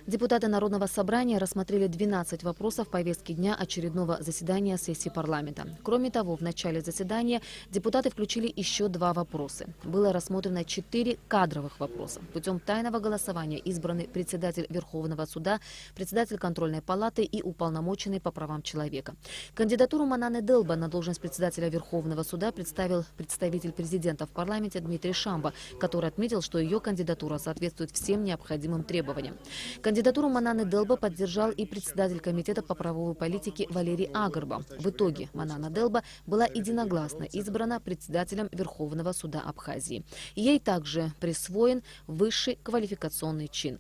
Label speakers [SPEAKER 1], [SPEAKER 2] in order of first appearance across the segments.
[SPEAKER 1] Депутаты Народного собрания рассмотрели 12 вопросов повестки дня очередного заседания сессии парламента. Кроме того, в начале заседания депутаты включили еще 2 вопроса. Было рассмотрено 4 кадровых вопроса. Путем тайного голосования избраны председатель Верховного суда, председатель контрольной палаты и уполномоченный по правам человека. Кандидатуру Мананы Делба на должность председателя Верховного суда представил представитель президента в парламенте Дмитрий Шамба, который отметил, что ее кандидатура соответствует всем необходимым требованиям. Кандидатуру Мананы Делба поддержал и председатель комитета по правовой политике Валерий Агарба. В итоге Манана Делба была единогласно избрана председателем Верховного суда Абхазии. Ей также присвоен высший квалификационный чин.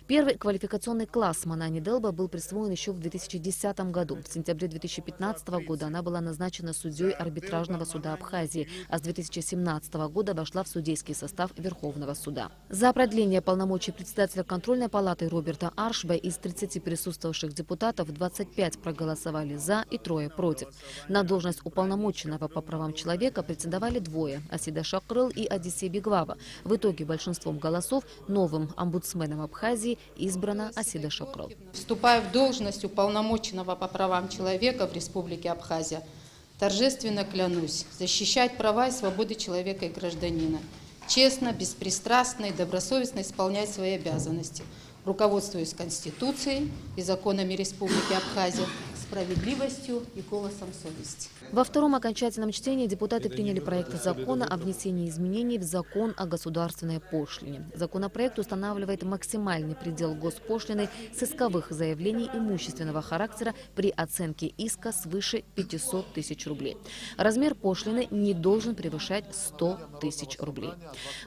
[SPEAKER 1] Первый квалификационный класс Манане Делба был присвоен еще в 2010 году. В сентябре 2015 года она была назначена судьей арбитражного суда Абхазии, а с 2017 года вошла в судейский состав Верховного суда. За продление полномочий председателя контрольной палаты Роберта Аршба из 30 присутствовавших депутатов 25 проголосовали «за» и 3 против. На должность уполномоченного по правам человека претендовали 2 – Асида Шакрыл и Одиссей Беглава. В итоге большинством голосов новым омбудсменом Абхазии избрана Асида Шакрыл.
[SPEAKER 2] Вступая в должность уполномоченного по правам человека в Республике Абхазия, торжественно клянусь защищать права и свободы человека и гражданина, честно, беспристрастно и добросовестно исполнять свои обязанности, руководствуясь Конституцией и законами Республики Абхазия, справедливостью и голосом совести.
[SPEAKER 1] Во втором окончательном чтении депутаты приняли проект закона о внесении изменений в закон о государственной пошлине. Законопроект устанавливает максимальный предел госпошлины с исковых заявлений имущественного характера при оценке иска свыше 500 тысяч рублей. Размер пошлины не должен превышать 100 тысяч рублей.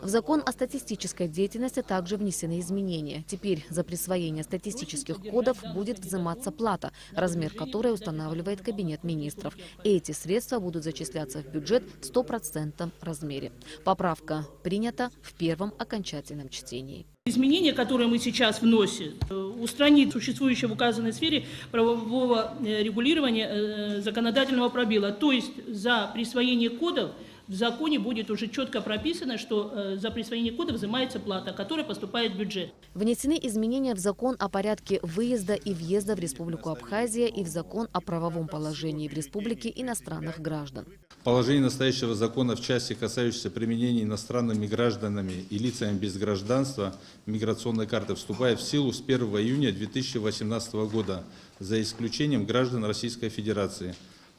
[SPEAKER 1] В закон о статистической деятельности также внесены изменения. Теперь за присвоение статистических кодов будет взиматься плата, размер которой устанавливает Кабинет министров. Эти средства будут зачисляться в бюджет в 100% размере. Поправка принята в первом окончательном чтении.
[SPEAKER 3] Изменения, которые мы сейчас вносим, устранит существующее в указанной сфере правового регулирования законодательного пробела. То есть за присвоение кодов в законе будет уже четко прописано, что за присвоение кода взимается плата, которая поступает в бюджет.
[SPEAKER 1] Внесены изменения в закон о порядке выезда и въезда в Республику Абхазия и в закон о правовом положении в республике иностранных граждан.
[SPEAKER 4] Положение настоящего закона в части, касающейся применения иностранными гражданами и лицами без гражданства миграционной карты, вступает в силу с 1 июня 2018 года, за исключением граждан Российской Федерации.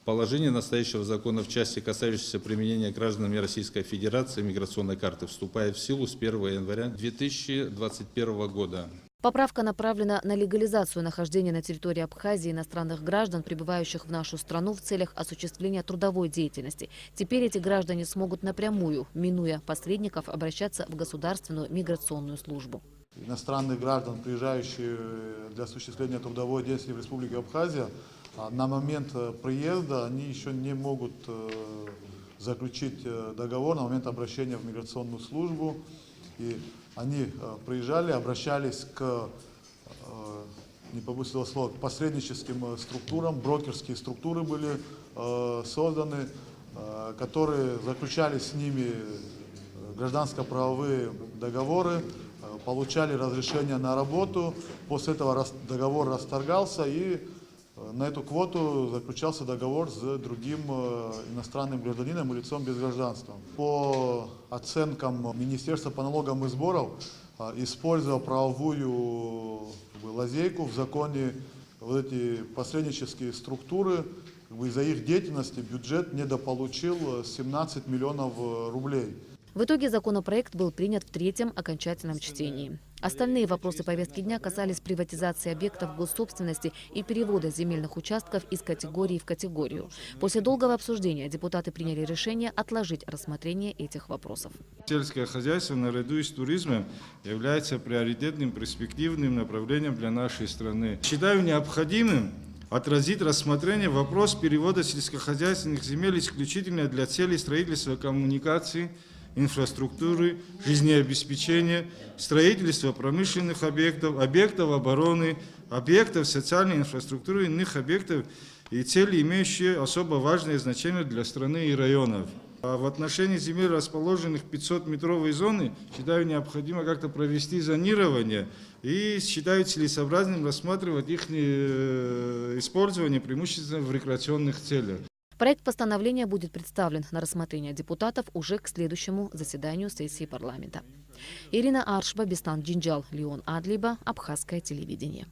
[SPEAKER 4] Положение настоящего закона в части, касающейся применения гражданами Российской Федерации миграционной карты, вступает в силу с 1 января 2021 года.
[SPEAKER 1] Поправка направлена на легализацию нахождения на территории Абхазии иностранных граждан, прибывающих в нашу страну в целях осуществления трудовой деятельности. Теперь эти граждане смогут напрямую, минуя посредников, обращаться в Государственную миграционную службу.
[SPEAKER 5] Иностранных граждан, приезжающих для осуществления трудовой деятельности в Республике Абхазия, на момент приезда они еще не могут заключить договор на момент обращения в миграционную службу. И они приезжали, обращались к, не побоюсь этого слова, к посредническим структурам, брокерские структуры были созданы, которые заключали с ними гражданско-правовые договоры, получали разрешение на работу, после этого договор расторгался и на эту квоту заключался договор с другим иностранным гражданином и лицом без гражданства. По оценкам Министерства по налогам и сборам, используя правовую лазейку в законе, вот эти посреднические структуры, из-за их деятельности бюджет недополучил 17 миллионов рублей.
[SPEAKER 1] В итоге законопроект был принят в третьем окончательном чтении. Остальные вопросы повестки дня касались приватизации объектов госсобственности и перевода земельных участков из категории в категорию. После долгого обсуждения депутаты приняли решение отложить рассмотрение этих вопросов.
[SPEAKER 6] Сельское хозяйство наряду с туризмом является приоритетным перспективным направлением для нашей страны. Считаю необходимым отразить рассмотрение вопрос перевода сельскохозяйственных земель исключительно для целей строительства коммуникаций, инфраструктуры, жизнеобеспечения, строительства промышленных объектов, объектов обороны, объектов социальной инфраструктуры, иных объектов и целей, имеющие особо важное значение для страны и районов. А в отношении земель, расположенных в 500-метровой зоне, считаю, необходимо как-то провести зонирование и считаю целесообразным рассматривать их использование преимущественно в рекреационных целях.
[SPEAKER 1] Проект постановления будет представлен на рассмотрение депутатов уже к следующему заседанию сессии парламента. Ирина Аршба, Бестан Джинджал, Леон Адлиба, Абхазское телевидение.